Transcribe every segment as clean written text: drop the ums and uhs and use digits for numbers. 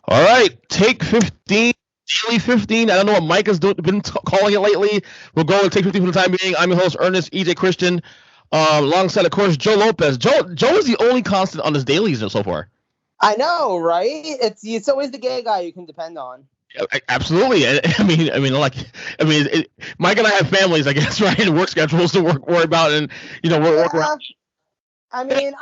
All right, take 15, daily 15. I don't know what Mike has been calling it lately. We'll go with take 15 for the time being. I'm your host, Ernest EJ Christian, alongside, of course, Joe Lopez. Joe is the only constant on his dailies so far. I know, right? It's always the gay guy you can depend on. Absolutely. Mike and I have families, I guess, right, and work schedules to worry about, and work around. I mean,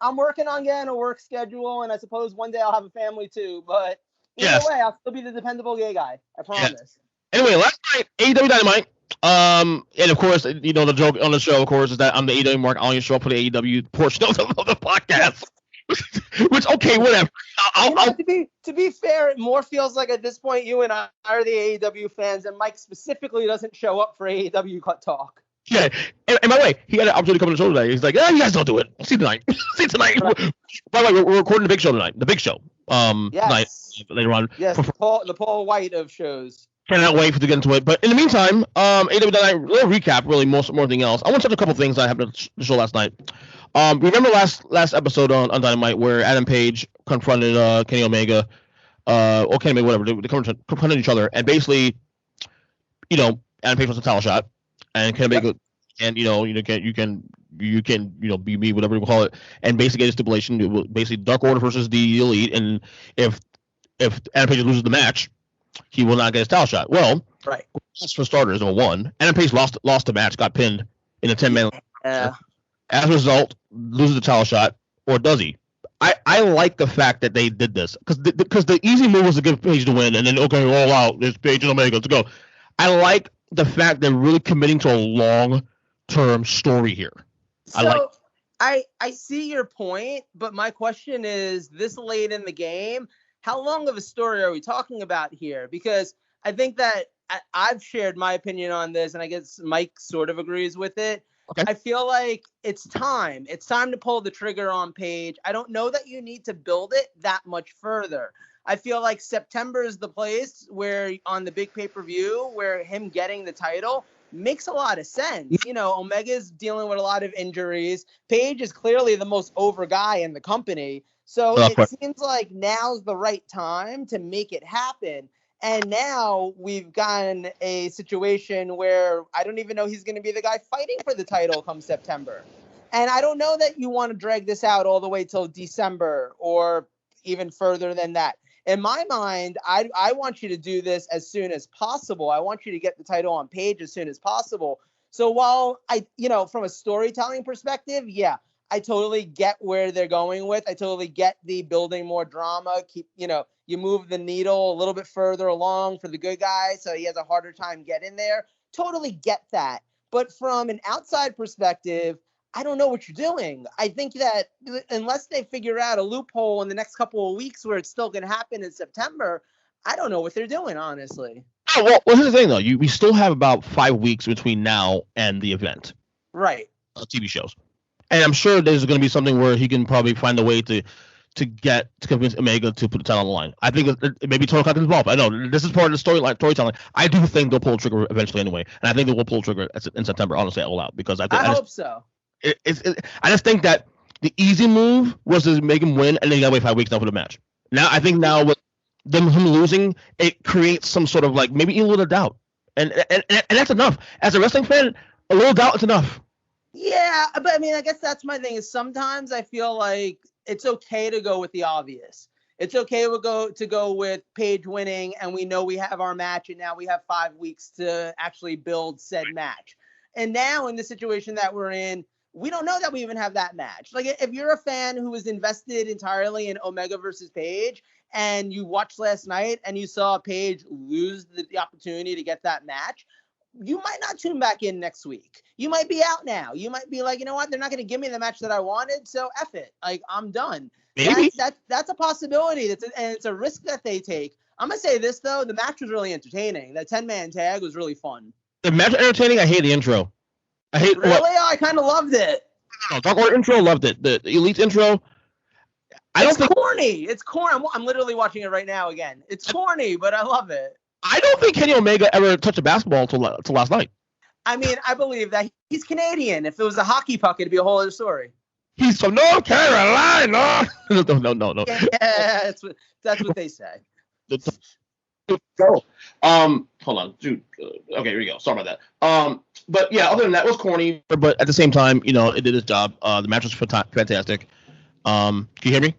I'm working on getting a work schedule, and I suppose one day I'll have a family too. But either way, I'll still be the dependable gay guy. I promise. Yes. Anyway, last night, AEW Dynamite. And of course, the joke on the show, of course, is that I'm the AEW Mark. I only show up for the AEW portion of the podcast. Which, okay, whatever. To be fair, it more feels like at this point you and I are the AEW fans, and Mike specifically doesn't show up for AEW talk. Yeah, and by the way, he had an opportunity to come on the show today. He's like, "Yeah, you guys don't do it. See you tonight. See you tonight." By the way, we're recording the big show tonight. The big show. Tonight later on. Yes, the Paul White of shows. Cannot wait to get into it. But in the meantime, AEW Dynamite, little recap, really, more than anything else. I want to touch a couple things that happened at the show last night. Remember last episode on Dynamite where Adam Page confronted Kenny Omega, or Kenny Omega, whatever. They confronted each other, and basically, Adam Page wants a title shot, and Kenny Omega, and you can be me, whatever you call it, and basically get a stipulation, basically Dark Order versus the Elite, and if Adam Page loses the match, he will not get his title shot. Well, right. For starters, number one, Adam Page lost the match, got pinned in a 10-man. Yeah. As a result, loses the title shot, or does he? I like the fact that they did this because the easy move was to give Page to win, and then all out, there's Page and Omega to go. I like the fact they're really committing to a long-term story here. So I see your point, but my question is, this late in the game, how long of a story are we talking about here? Because I think that I've shared my opinion on this, and I guess Mike sort of agrees with it. Okay. I feel like it's time. It's time to pull the trigger on Page. I don't know that you need to build it that much further. I feel like September is the place where, on the big pay-per-view, where him getting the title makes a lot of sense. Omega's dealing with a lot of injuries. Page is clearly the most over guy in the company. So it seems like now's the right time to make it happen. And now we've gotten a situation where I don't even know he's going to be the guy fighting for the title come September. And I don't know that you want to drag this out all the way till December or even further than that. In my mind, I want you to do this as soon as possible. I want you to get the title on Page as soon as possible. So while from a storytelling perspective, yeah, I totally get where they're going with. I totally get the building more drama. You move the needle a little bit further along for the good guy, so he has a harder time getting there. Totally get that. But from an outside perspective, I don't know what you're doing. I think that unless they figure out a loophole in the next couple of weeks where it's still going to happen in September, I don't know what they're doing, honestly. Oh, well, here's the thing, though. We still have about 5 weeks between now and the event. Right. TV shows. And I'm sure there's going to be something where he can probably find a way to convince Omega to put the title on the line. I think it may be Total Content involved. I know this is part of the storytelling. I do think they'll pull the trigger eventually anyway, and I think they will pull the trigger in September. Honestly, all out because I hope so. I just think that the easy move was to make him win, and then you gotta wait 5 weeks now for the match. Now I think with him losing, it creates some sort of maybe a little doubt, and that's enough. As a wrestling fan, a little doubt is enough. Yeah, but I mean, I guess that's my thing. Is sometimes I feel like it's okay to go with the obvious. It's okay to go with Page winning, and we know we have our match, and now we have 5 weeks to actually build said match. And now in the situation that we're in, we don't know that we even have that match. Like, if you're a fan who was invested entirely in Omega versus Page, and you watched last night and you saw Page lose the opportunity to get that match, you might not tune back in next week. You might be out now. You might be like, you know what? They're not going to give me the match that I wanted, so F it. Like, I'm done. Maybe. That's a possibility. And it's a risk that they take. I'm going to say this, though. The match was really entertaining. That 10-man tag was really fun. The match was entertaining. I hate the intro. Really? I kind of loved it. No, Dark Order intro, loved it. The Elite intro, it's corny. It's corny. I'm literally watching it right now again. It's corny, but I love it. I don't think Kenny Omega ever touched a basketball until last night. I mean, I believe that he's Canadian. If it was a hockey puck, it'd be a whole other story. He's from North Carolina. No. Yeah, that's what they say. Go. Hold on, dude. Okay, here we go. Sorry about that. But yeah, other than that, it was corny. But at the same time, it did its job. The match was fantastic. Can you hear me?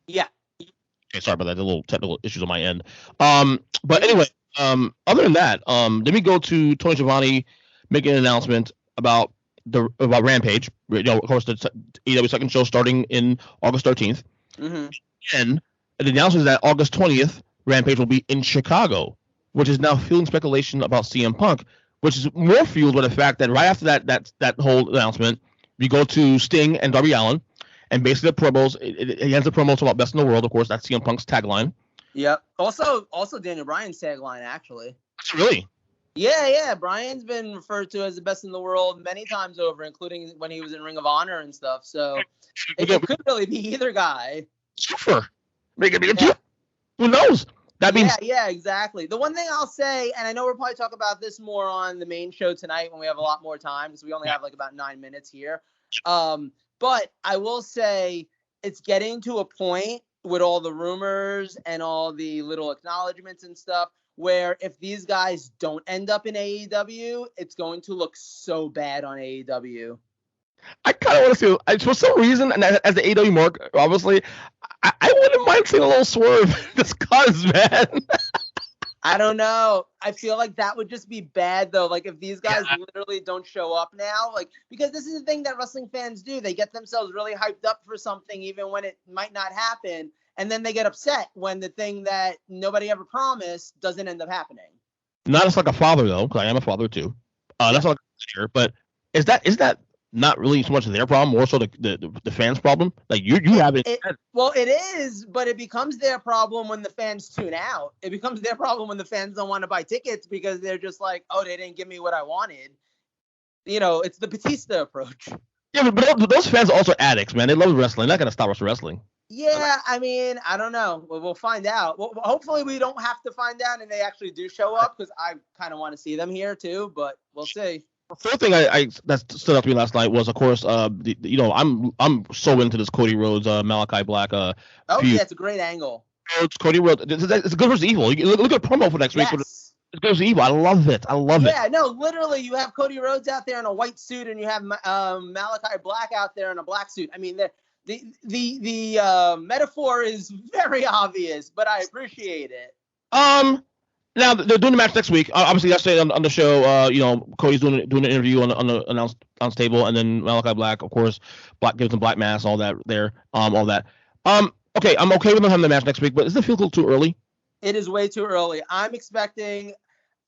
Yeah. Okay, sorry about that. The little technical issues on my end. But anyway, other than that, then we go to Tony Schiavone making an announcement about Rampage. Of course, the AEW second show starting in August 13th. Mm-hmm. And the announcement is that August 20th, Rampage will be in Chicago, which is now fueling speculation about CM Punk, which is more fueled by the fact that right after that whole announcement, we go to Sting and Darby Allin, and basically the promos, it ends the promos about best in the world. Of course, that's CM Punk's tagline. Yep. Also Daniel Bryan's tagline, actually. Really? Yeah. Bryan's been referred to as the best in the world many times over, including when he was in Ring of Honor and stuff. So it could really be either guy. Super. Make it two. Who knows? That means yeah, exactly. The one thing I'll say, and I know we'll probably talk about this more on the main show tonight when we have a lot more time, because we only have like about 9 minutes here. But I will say it's getting to a point with all the rumors and all the little acknowledgments and stuff where if these guys don't end up in AEW, it's going to look so bad on AEW. I kind of want to see, for some reason, and as the AEW mark, obviously, I wouldn't mind seeing a little swerve just cause, man. I don't know. I feel like that would just be bad, though. Like, if these guys literally don't show up now, like, because this is the thing that wrestling fans do. They get themselves really hyped up for something, even when it might not happen. And then they get upset when the thing that nobody ever promised doesn't end up happening. Not as like a father, though, because I am a father, too. That's not here. But is that not really so much their problem, more so the fans' problem? Like, you have it. Well, it is, but it becomes their problem when the fans tune out. It becomes their problem when the fans don't want to buy tickets because they're just like, oh, they didn't give me what I wanted. It's the Batista approach. Yeah, but those fans are also addicts, man. They love wrestling. They're not going to stop us wrestling. Yeah, I mean, I don't know. We'll find out. Well, hopefully we don't have to find out and they actually do show up, because I kind of want to see them here too, but we'll see. The third thing that stood out to me last night was, of course, I'm so into this Cody Rhodes, Malachi Black feud. Yeah, it's a great angle. Cody Rhodes, it's good versus evil. Look at promo for next week. It's good versus evil. I love it. Yeah, no, literally, you have Cody Rhodes out there in a white suit, and you have Malachi Black out there in a black suit. I mean, the metaphor is very obvious, but I appreciate it. Now they're doing the match next week. Obviously, yesterday on the show, Cody's doing an interview on the announce table, and then Malachi Black, of course, gives him black mass, all that there, all that. Okay, I'm okay with them having the match next week, but does it feel a little too early? It is way too early. I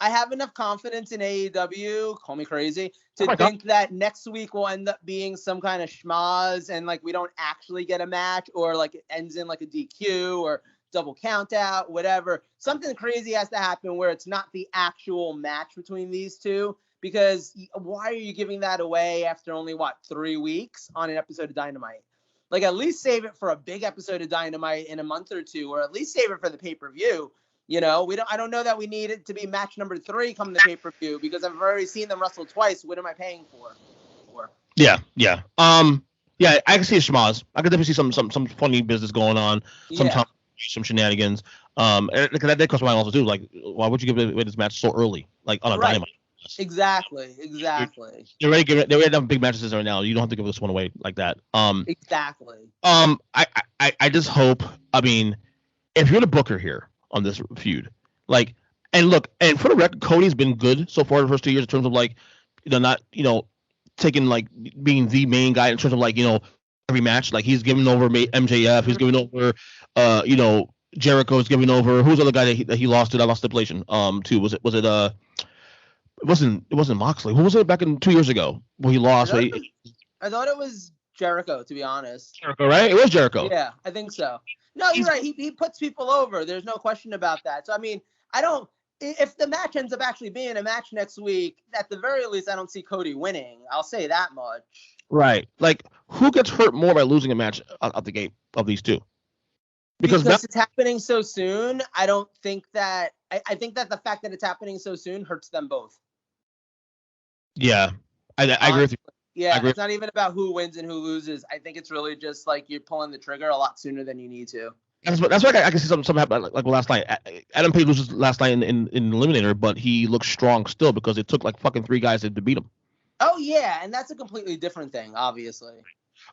have enough confidence in AEW, call me crazy, to think that next week will end up being some kind of schmaz, and like we don't actually get a match, or like it ends in like a DQ or double count out, whatever. Something crazy has to happen where it's not the actual match between these two, because why are you giving that away after only 3 weeks on an episode of Dynamite? Like, at least save it for a big episode of Dynamite in a month or two, or at least save it for the pay-per-view. I don't know that we need it to be match number 3 coming to pay-per-view, because I've already seen them wrestle twice. What am I paying for? Yeah. Yeah, I can see a schmaz. I could definitely see some funny business going on. Some shenanigans. Because that costs my also too. Like, why would you give away this match so early, like on a Dynamite? Exactly. They're already have big matches right now. You don't have to give this one away like that. Exactly. I just hope. I mean, if you're the booker here on this feud, like, and look, and for the record, Cody's been good so far the first 2 years in terms of like, not taking like being the main guy in terms of like every match. Like, he's giving over MJF, he's giving over Jericho's giving over. Who's the other guy that he lost to? That lost stipulation. To was it It wasn't Moxley. Who was it back in 2 years ago where he lost? I thought it was Jericho, to be honest. Jericho, right? It was Jericho. Yeah, I think so. No, you're right. He puts people over. There's no question about that. So, I mean, if the match ends up actually being a match next week, at the very least, I don't see Cody winning. I'll say that much. Right. Like, who gets hurt more by losing a match out the gate of these two? Because it's happening so soon, I don't think that... I think that the fact that it's happening so soon hurts them both. Yeah, I agree with you. Yeah, it's not even about who wins and who loses. I think it's really just like you're pulling the trigger a lot sooner than you need to. That's why I can see something happen like last night. Adam Page loses last night in Eliminator, but he looks strong still because it took like fucking 3 guys to beat him. Oh yeah, and that's a completely different thing, obviously.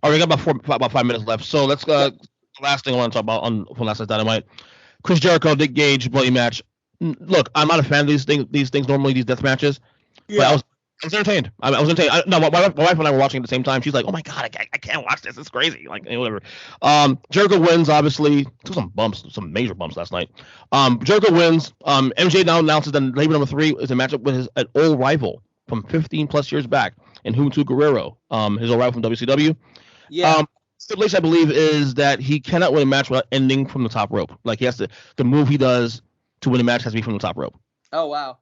All right, we got about 5 minutes left, so let's go. The last thing I want to talk about from last night's Dynamite: Chris Jericho, Nick Gage, bloody match. Look, I'm not a fan of these things normally, these death matches. Yeah. But I was entertained. I was entertained. My wife and I were watching at the same time. She's like, "Oh my god, I can't watch this. It's crazy." Like whatever. Jericho wins. Obviously, took some major bumps last night. Jericho wins. MJ now announces that labor number 3 is a matchup with an old rival from 15 plus years back, in Juventud Guerrero, his old rival from WCW. Yeah. Stipulation, I believe, is that he cannot win a match without ending from the top rope. Like he has to, the move he does to win a match has to be from the top rope. Oh wow.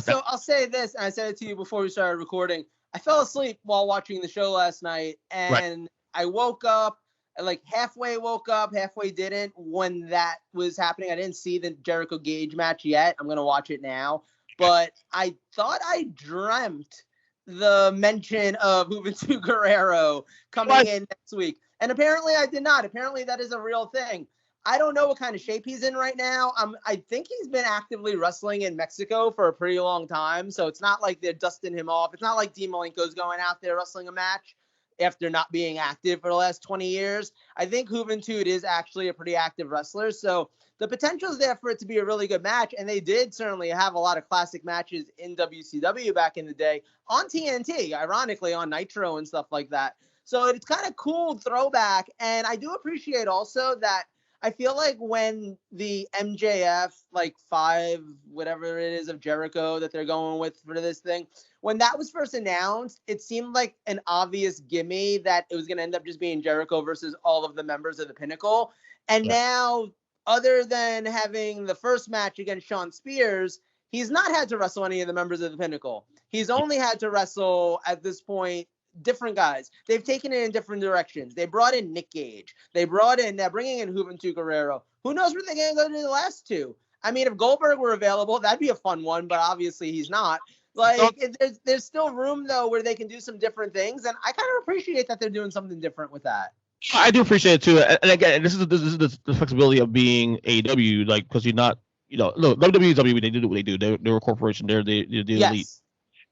So I'll say this, and I said it to you before we started recording. I fell asleep while watching the show last night, and I woke up, like halfway didn't when that was happening. I didn't see the Jericho Gage match yet. I'm going to watch it now. But I thought I dreamt the mention of Juventud Guerrero coming in next week. And apparently I did not. Apparently that is a real thing. I don't know what kind of shape he's in right now. I think he's been actively wrestling in Mexico for a pretty long time, so it's not like they're dusting him off. It's not like Dean Malenko's going out there wrestling a match after not being active for the last 20 years. I think Juventud is actually a pretty active wrestler, so the potential is there for it to be a really good match, and they did certainly have a lot of classic matches in WCW back in the day on TNT, ironically on Nitro and stuff like that. So it's kind of cool throwback, and I do appreciate also that I feel like when the MJF, like 5, whatever it is of Jericho that they're going with for this thing, when that was first announced, it seemed like an obvious gimme that it was going to end up just being Jericho versus all of the members of the Pinnacle. And now, other than having the first match against Shawn Spears, he's not had to wrestle any of the members of the Pinnacle. He's only had to wrestle, at this point, different guys. They've taken it in different directions. They brought in Nick Gage. They're bringing in Juventud Guerrero. Who knows where they're going to go to the last 2? I mean, if Goldberg were available, that'd be a fun one, but obviously he's not. Like, there's still room, though, where they can do some different things, and I kind of appreciate that they're doing something different with that. I do appreciate it, too. And again, this is the flexibility of being AEW, like, because you're not, look, WWE, they do what they do. They're a corporation. They're the elite.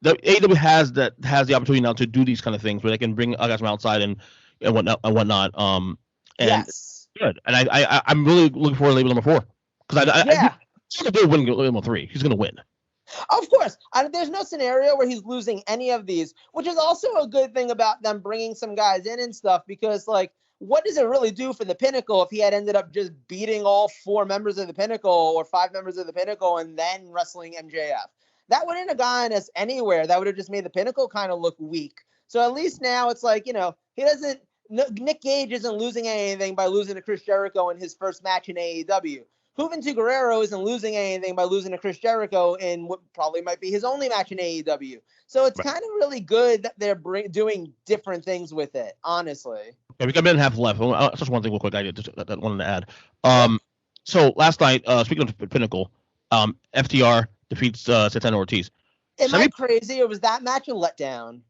The AEW has the opportunity now to do these kind of things where they can bring guys from outside and whatnot. And it's good. And I'm really looking forward to label number 4 because he's going to win label number 3. He's going to win. Of course. There's no scenario where he's losing any of these, which is also a good thing about them bringing some guys in and stuff, because, like, what does it really do for the Pinnacle if he had ended up just beating all 4 members of the Pinnacle or 5 members of the Pinnacle and then wrestling MJF? That wouldn't have gotten us anywhere. That would have just made the Pinnacle kind of look weak. So at least now it's like, Nick Gage isn't losing anything by losing to Chris Jericho in his first match in AEW. Juventud Guerrero isn't losing anything by losing to Chris Jericho in what probably might be his only match in AEW. So it's kind of really good that they're doing different things with it, honestly. Okay, we got a minute and a half left. Just one thing real quick I wanted to add. So last night, speaking of Pinnacle, FTR defeats Santana Ortiz. Am I crazy, or was that match a letdown?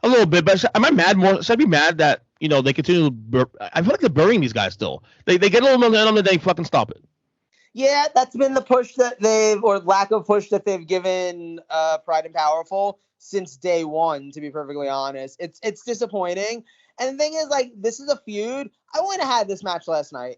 A little bit, but am I mad more? Should I be mad that, they continue I feel like they're burying these guys still. They get a little momentum and they fucking stop it. Yeah, that's been the push that or lack of push that they've given Pride and Powerful since day one, to be perfectly honest. It's disappointing. And the thing is, like, this is a feud. I wouldn't have had this match last night.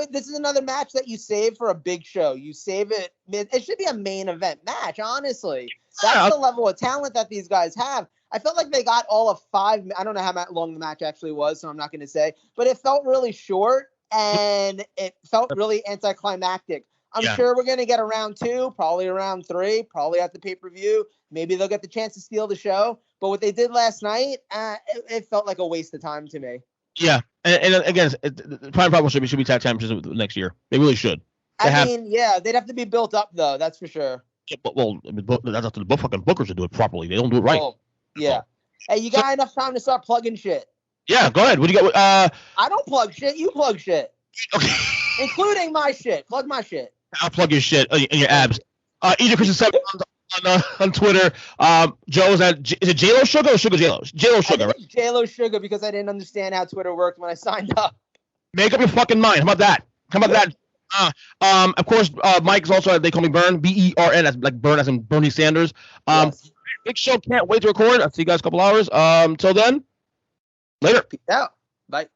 This is another match that you save for a big show. You save it. It should be a main event match, honestly. That's the level of talent that these guys have. I felt like they got all of 5. I don't know how long the match actually was, so I'm not going to say. But it felt really short, and it felt really anticlimactic. I'm sure we're going to get a round 2, probably a round 3, probably at the pay-per-view. Maybe they'll get the chance to steal the show. But what they did last night, it felt like a waste of time to me. Yeah, and again, Prime Power should be tag champions next year. They really should. They'd have to be built up though. That's for sure. Yeah, that's up to the fucking bookers to do it properly. They don't do it right. Oh, yeah. Hey, you got enough time to start plugging shit? Yeah, go ahead. What do you got? I don't plug shit. You plug shit. Okay. Including my shit. Plug my shit. I'll plug your shit in your abs. Egypt Christian 7 on Twitter. Joe's at is it JLo Sugar or Sugar JLo? JLo Sugar, right? JLo Sugar because I didn't understand how Twitter worked when I signed up. Make up your fucking mind. How about that? Of course, Mike's also they call me Bern, Bern. That's like Bern as in Bernie Sanders. Yes. Big show. Can't wait to record. I'll see you guys in a couple hours. Till then, later. Peace out. Bye.